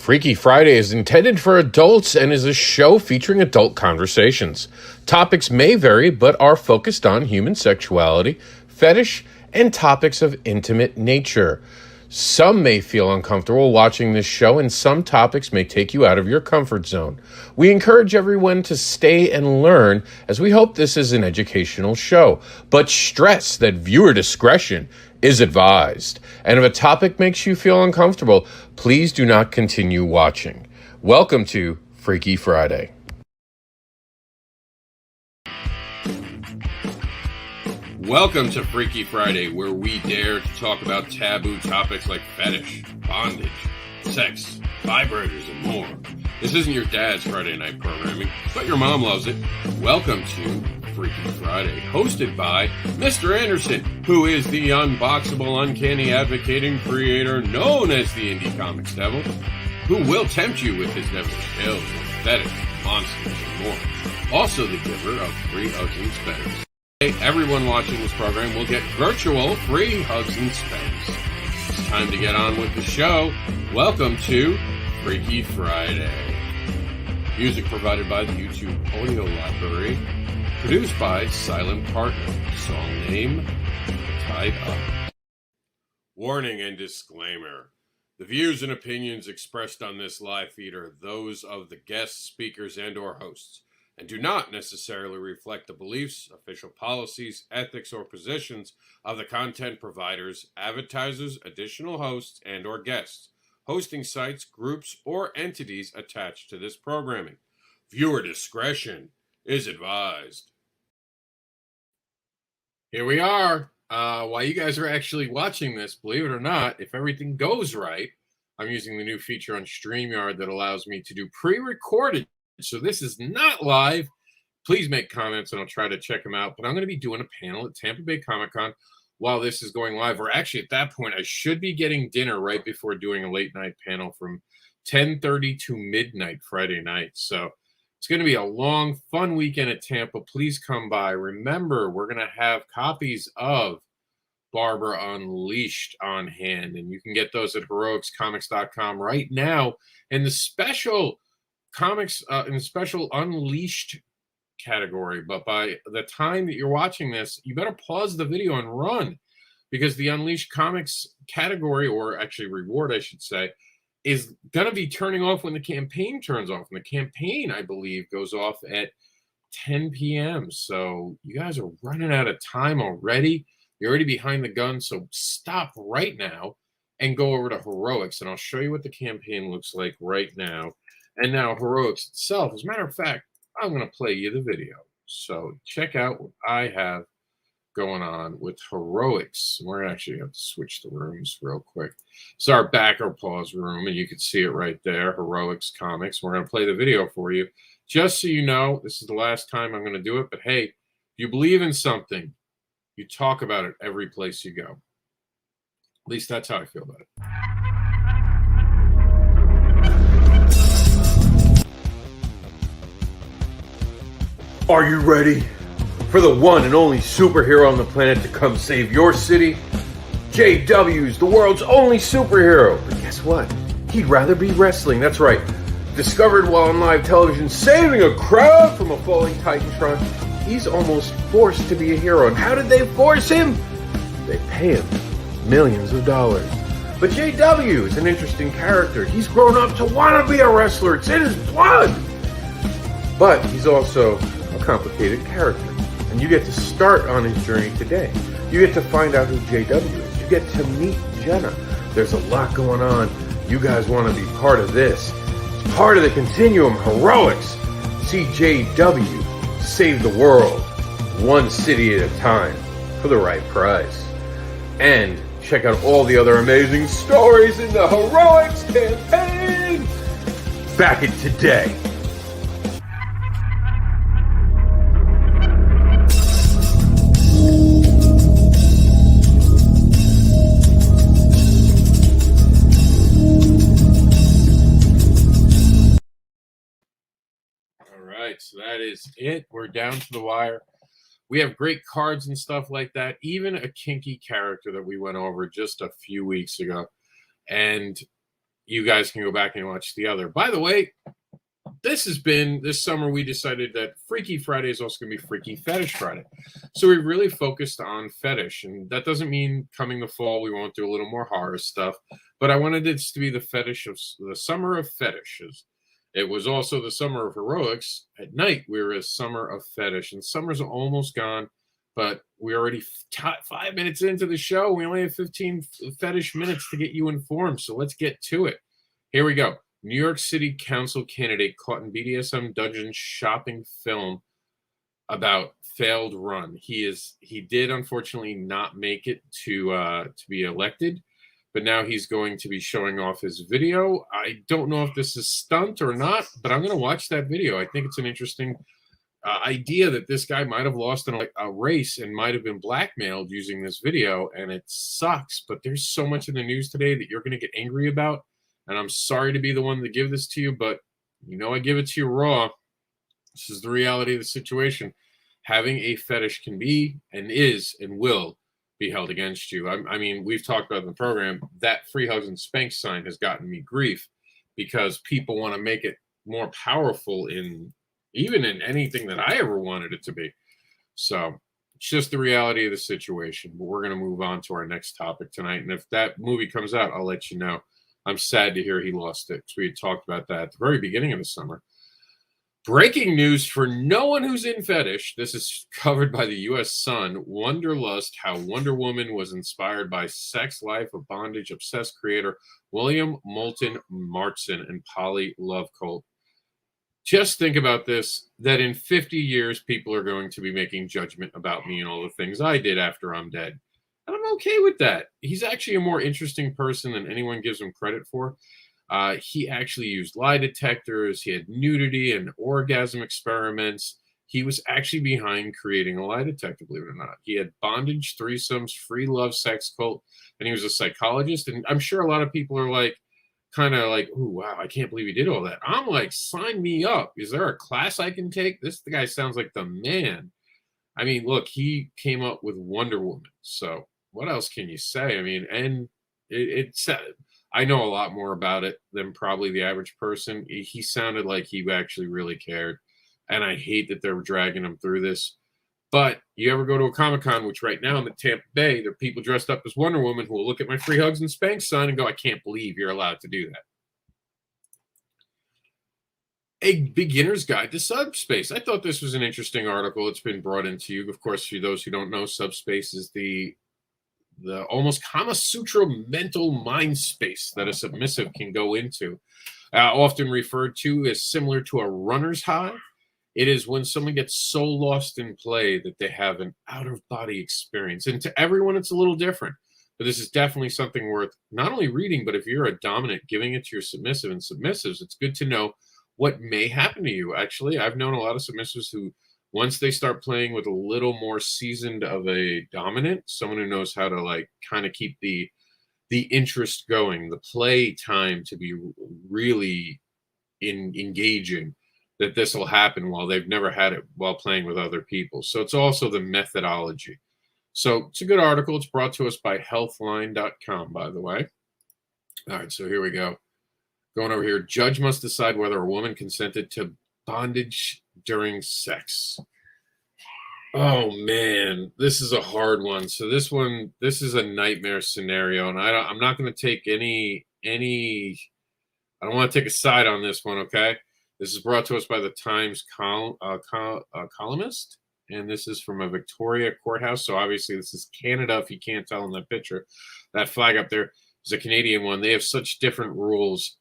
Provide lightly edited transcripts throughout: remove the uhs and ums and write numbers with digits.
Freaky Friday is intended for adults and is a show featuring adult conversations. Topics may vary, but are focused on human sexuality, fetish, and topics of intimate nature. Some may feel uncomfortable watching this show, and some topics may take you out of your comfort zone. We encourage everyone to stay and learn, as we hope this is an educational show, but stress that viewer discretion is advised. And if a topic makes you feel uncomfortable, please do not continue watching. Welcome to Freaky Friday. Welcome to Freaky Friday, where we dare to talk about taboo topics like fetish, bondage, sex, vibrators, and more. This isn't your dad's Friday night programming, but your mom loves it. Welcome to Freaky Friday, hosted by Mister AnderSiN, who is the unboxable, uncanny advocating creator known as the Indie Comics Devil, who will tempt you with his devilish tales of fetish, monsters, and more. Also the giver of free hugs and spends. Everyone watching this program will get virtual free hugs and spends. It's time to get on with the show. Welcome to Freaky Friday. Music provided by the YouTube Audio Library. Produced by Silent Partner. Song name, Tied Up. Warning and disclaimer. The views and opinions expressed on this live feed are those of the guests, speakers, and or hosts, and do not necessarily reflect the beliefs, official policies, ethics, or positions of the content providers, advertisers, additional hosts, and or guests, hosting sites, groups, or entities attached to this programming. Viewer discretion is advised. Here we are. While you guys are actually watching this, believe it or not, if everything goes right, I'm using the new feature on StreamYard that allows me to do pre-recorded. So this is not live. Please make comments and I'll try to check them out. But I'm going to be doing a panel at Tampa Bay Comic-Con while this is going live. Or actually, at that point, I should be getting dinner right before doing a late night panel from 10:30 to midnight Friday night. So it's going to be a long, fun weekend at Tampa. Please come by. Remember, we're going to have copies of BarbaraUNLEASHED on hand, and you can get those at HEROiXComics.com right now. And the special comics in the special Unleashed category, but by the time that you're watching this, you better pause the video and run, because the Unleashed comics category, or actually reward, I should say, is going to be turning off when the campaign turns off. And the campaign, I believe, goes off at 10 p.m. So you guys are running out of time already. You're already behind the gun. So stop right now and go over to HEROiX, and I'll show you what the campaign looks like right now. And now HEROiX itself. As a matter of fact, I'm going to play you the video. So check out what I have going on with HEROiX. We're actually going to have to switch the rooms real quick. It's our back or pause room, and you can see it right there, HEROiX Comics. We're going to play the video for you. Just so you know, this is the last time I'm going to do it. But hey, if you believe in something, you talk about it every place you go. At least that's how I feel about it. Are you ready for the one and only superhero on the planet to come save your city? JW's the world's only superhero. But guess what? He'd rather be wrestling. That's right. Discovered while on live television, saving a crowd from a falling Titantron, he's almost forced to be a hero. And how did they force him? They pay him millions of dollars. But JW is an interesting character. He's grown up to want to be a wrestler. It's in his blood. But he's also a complicated character, and you get to start on his journey today. You get to find out who JW is. You get to meet Jenna. There's a lot going on. You guys want to be part of this. It's part of the Continuum HEROiX. See JW save the world one city at a time for the right price. And check out all the other amazing stories in the HEROiX campaign. Back it today. So that is it. We're down to the wire. We have great cards and stuff like that. Even a Kinky character that we went over just a few weeks ago. And you guys can go back and watch the other. By the way, this summer we decided that Freaky Friday is also going to be Freaky Fetish Friday. So we really focused on fetish, and that doesn't mean coming the fall we won't do a little more horror stuff, but I wanted this to be the summer of fetishes. It was also the summer of HEROiX. At night we were a summer of fetish, and summer's almost gone, but we're already 5 minutes into the show. We only have 15 fetish minutes to get you informed, so let's get to it. Here we go. New York City Council candidate caught in BDSM dungeon shopping film about failed run. He did unfortunately not make it to be elected, but now he's going to be showing off his video. I don't know if this is stunt or not, but I'm going to watch that video. I think it's an interesting idea that this guy might have lost a race and might have been blackmailed using this video, and it sucks. But there's so much in the news today that you're going to get angry about. And I'm sorry to be the one to give this to you, but I give it to you raw. This is the reality of the situation. Having a fetish can be and is and will be held against you. I mean, we've talked about in the program, that free hugs and spanks sign has gotten me grief because people want to make it more powerful even in anything that I ever wanted it to be. So it's just the reality of the situation. But we're going to move on to our next topic tonight. And if that movie comes out, I'll let you know. I'm sad to hear he lost it. We had talked about that at the very beginning of the summer. Breaking news for no one who's in fetish. This is covered by the U.S. Sun. Wonderlust How Wonder Woman was inspired by sex life of bondage-obsessed creator William Moulton Marston and poly love cult. Just think about this, that in 50 years, people are going to be making judgment about me and all the things I did after I'm dead. And I'm okay with that. He's actually a more interesting person than anyone gives him credit for. He actually used lie detectors. He had nudity and orgasm experiments. He was actually behind creating a lie detector, believe it or not. He had bondage, threesomes, free love, sex cult, and he was a psychologist. And I'm sure a lot of people are like, kind of like, oh, wow, I can't believe he did all that. I'm like, sign me up. Is there a class I can take? The guy sounds like the man. I mean, look, he came up with Wonder Woman. So what else can you say? I mean, and it's I know a lot more about it than probably the average person. He sounded like he actually really cared. And I hate that they're dragging him through this. But you ever go to a Comic-Con, which right now in the Tampa Bay, there are people dressed up as Wonder Woman who will look at my free hugs and spanks sign and go, I can't believe you're allowed to do that. A beginner's guide to Subspace. I thought this was an interesting article. It's been brought into you. Of course, for those who don't know, Subspace is the almost Kama Sutra mental mind space that a submissive can go into. Often referred to as similar to a runner's high. It is when someone gets so lost in play that they have an out-of-body experience. And to everyone, it's a little different. But this is definitely something worth not only reading, but if you're a dominant, giving it to your submissive and submissives, it's good to know what may happen to you. Actually, I've known a lot of submissives who, once they start playing with a little more seasoned of a dominant, someone who knows how to like kind of keep the interest going, the play time to be really engaging, that this will happen while they've never had it while playing with other people. So it's also the methodology. So it's a good article. It's brought to us by healthline.com, by the way. All right, so here we go. Going over here, judge must decide whether a woman consented to bondage during sex. Oh man, this is a hard one. So this is a nightmare scenario, and I'm not going to take any. I don't want to take a side on this one. Okay, this is brought to us by the Times columnist, and this is from a Victoria courthouse. So obviously this is Canada. If you can't tell in that picture, that flag up there is a Canadian one. They have such different rules.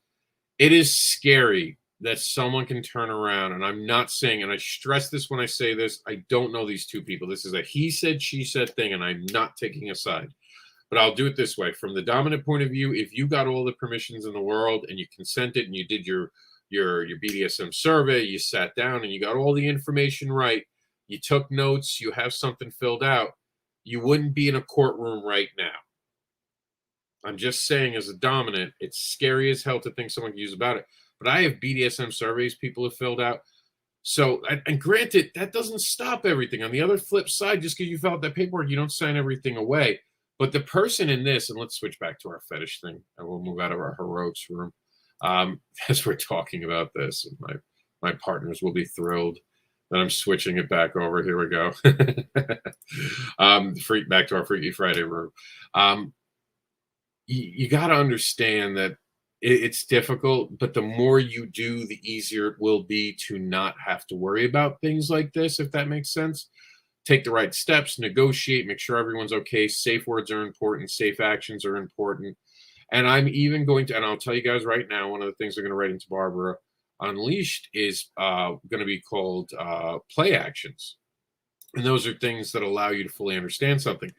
It is scary that someone can turn around, and I'm not saying, and I stress this when I say this, I don't know these two people. This is a he said, she said thing, and I'm not taking a side. But I'll do it this way. From the dominant point of view, if you got all the permissions in the world and you consented and you did your BDSM survey, you sat down and you got all the information right, you took notes, you have something filled out, you wouldn't be in a courtroom right now. I'm just saying, as a dominant, it's scary as hell to think someone can use about it. But I have BDSM surveys people have filled out. So, and granted, that doesn't stop everything. On the other flip side, just because you fill out that paperwork, you don't sign everything away. But the person in this, and let's switch back to our fetish thing, and we'll move out of our HEROiX room as we're talking about this. My partners will be thrilled that I'm switching it back over. Here we go. Back to our Freaky Friday room. You got to understand that it's difficult, but the more you do, the easier it will be to not have to worry about things like this, if that makes sense. Take the right steps, negotiate, make sure everyone's okay. Safe words are important. Safe actions are important. And I'm even going to, and I'll tell you guys right now, one of the things I'm going to write into Barbara Unleashed is going to be called play actions. And those are things that allow you to fully understand something.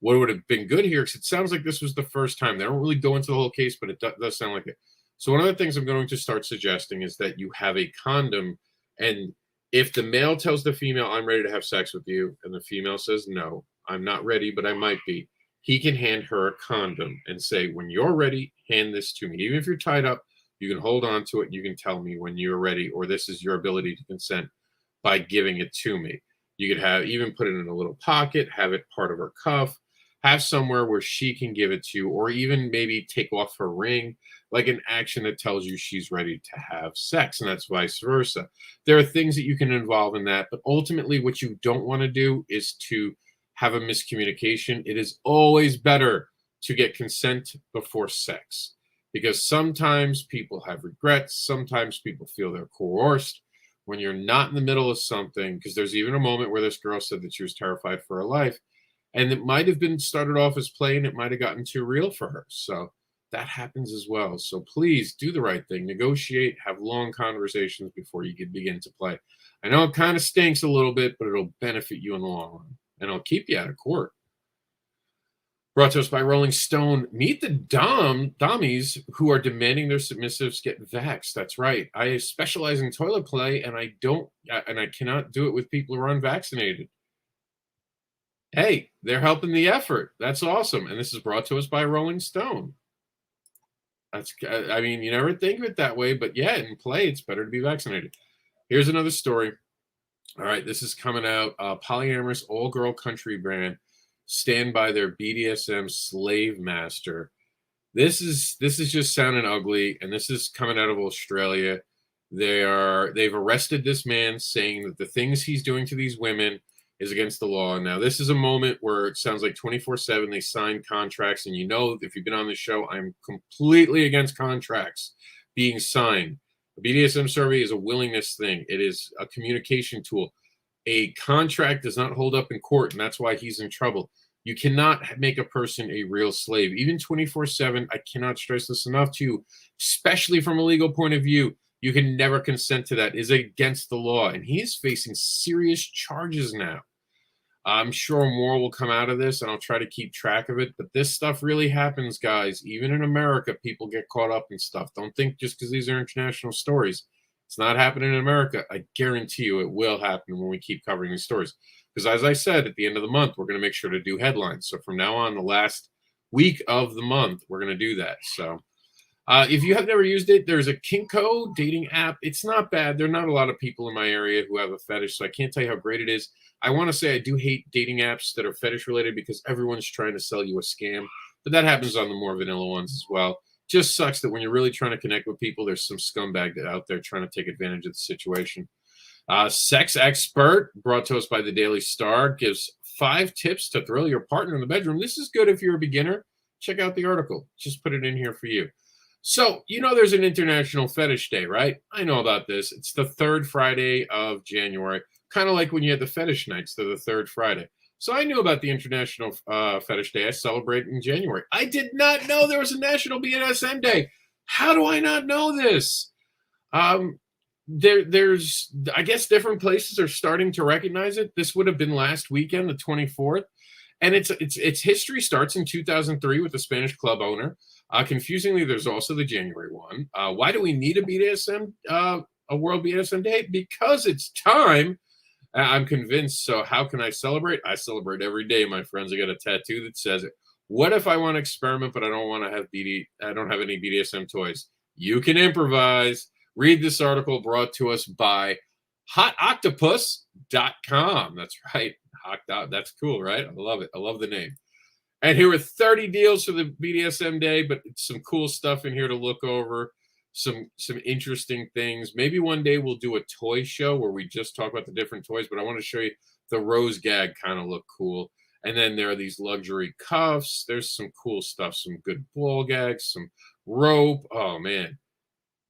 What would have been good here, because it sounds like this was the first time. They don't really go into the whole case, but it does sound like it. So one of the things I'm going to start suggesting is that you have a condom, and if the male tells the female, I'm ready to have sex with you, and the female says, no, I'm not ready, but I might be, he can hand her a condom and say, when you're ready, hand this to me. Even if you're tied up, you can hold on to it. You can tell me when you're ready, or this is your ability to consent by giving it to me. You could have even put it in a little pocket, have it part of her cuff, have somewhere where she can give it to you, or even maybe take off her ring, like an action that tells you she's ready to have sex, and that's vice versa. There are things that you can involve in that, but ultimately what you don't want to do is to have a miscommunication. It is always better to get consent before sex, because sometimes people have regrets. Sometimes people feel they're coerced when you're not in the middle of something, because there's even a moment where this girl said that she was terrified for her life, and it might have been started off as play, and it might have gotten too real for her. So that happens as well. So please do the right thing. Negotiate, have long conversations before you can begin to play. I know it kind of stinks a little bit, but it'll benefit you in the long run, and it'll keep you out of court. Brought to us by Rolling Stone. Meet the dummies who are demanding their submissives get vaxxed. That's right. I specialize in toilet play, and I cannot do it with people who are unvaccinated. Hey, they're helping the effort. That's awesome. And this is brought to us by Rolling Stone. I mean, you never think of it that way, but yeah, in play, it's better to be vaccinated. Here's another story. All right, this is coming out. Polyamorous all-girl country band stand by their BDSM slave master. This is just sounding ugly, and this is coming out of Australia. They've arrested this man, saying that the things he's doing to these women is against the law. Now, this is a moment where it sounds like 24/7 they sign contracts, and you know, if you've been on the show, I'm completely against contracts being signed. A BDSM survey is a willingness thing. It is a communication tool. A contract does not hold up in court, and that's why he's in trouble. You cannot make a person a real slave, even 24/7. I cannot stress this enough to you, especially from a legal point of view. You can never consent to that. It is against the law, and he is facing serious charges now. I'm sure more will come out of this, and I'll try to keep track of it. But this stuff really happens, guys. Even in America, people get caught up in stuff. Don't think just because these are international stories, it's not happening in America. I guarantee you it will happen when we keep covering these stories. Because as I said, at the end of the month, we're going to make sure to do headlines. So from now on, the last week of the month, we're going to do that. So if you have never used it, there's a Kinkoo Dating App. It's not bad. There are not a lot of people in my area who have a fetish, so I can't tell you how great it is. I want to say I do hate dating apps that are fetish related because everyone's trying to sell you a scam, but that happens on the more vanilla ones as well. Just sucks that when you're really trying to connect with people, there's some scumbag out there trying to take advantage of the situation. Sex Expert, brought to us by the Daily Star, gives 5 tips to thrill your partner in the bedroom. This is good if you're a beginner. Check out the article. Just put it in here for you. So, you know there's an International Fetish Day, right? I know about this. It's the 3rd Friday of January. Kind of like when you had the fetish nights, they're the 3rd Friday. So I knew about the International Fetish Day. I celebrate in January. I did not know there was a National BDSM Day. How do I not know this? There's, I guess, different places are starting to recognize it. This would have been last weekend, the 24th. And its history starts in 2003 with the Spanish club owner. Confusingly, there's also the January one. Why do we need a BDSM, a World BDSM Day? Because it's time. I'm convinced. So how can I celebrate? I celebrate every day, my friends. I got a tattoo that says it. What if I want to experiment, but I don't want to have I don't have any BDSM toys? You can improvise. Read this article brought to us by hotoctopus.com. That's right. That's cool, right? I love it. I love the name. And here are 30 deals for the BDSM day, but it's some cool stuff in here to look over. Some interesting things. Maybe one day we'll do a toy show where we just talk about the different toys, but I want to show you the rose gag kind of look cool. And then there are these luxury cuffs. There's some cool stuff, some good ball gags, some rope. Oh, man.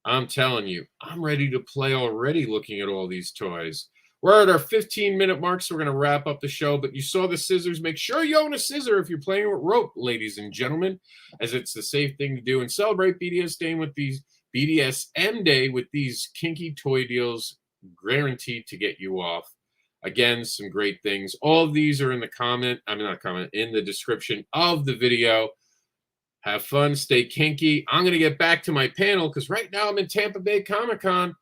I'm telling you, I'm ready to play already looking at all these toys. We're at our 15-minute mark, so we're going to wrap up the show. But you saw the scissors. Make sure you own a scissor if you're playing with rope, ladies and gentlemen, as it's the safe thing to do. And celebrate BDSM Day with these kinky toy deals guaranteed to get you off. Again, some great things. All of these are in the in the description of the video. Have fun, stay kinky. I'm going to get back to my panel because right now I'm in Tampa Bay Comic-Con.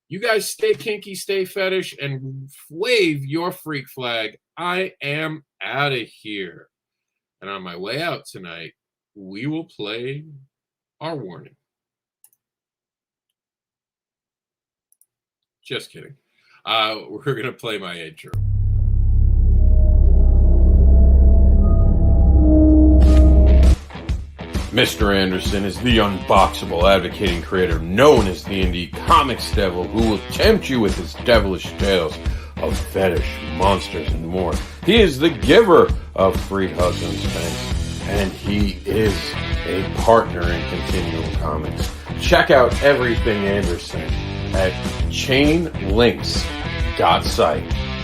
You guys stay kinky, stay fetish, and wave your freak flag. I am out of here. And on my way out tonight, we will play our warning. Just kidding. We're going to play my intro. Mister AnderSiN is the unboxable, advocating creator known as the indie comics devil who will tempt you with his devilish tales of fetish, monsters, and more. He is the giver of free hugs and spanks, and he is a partner in Continuum Comics. Check out everything AnderSiN at chainlinks.site.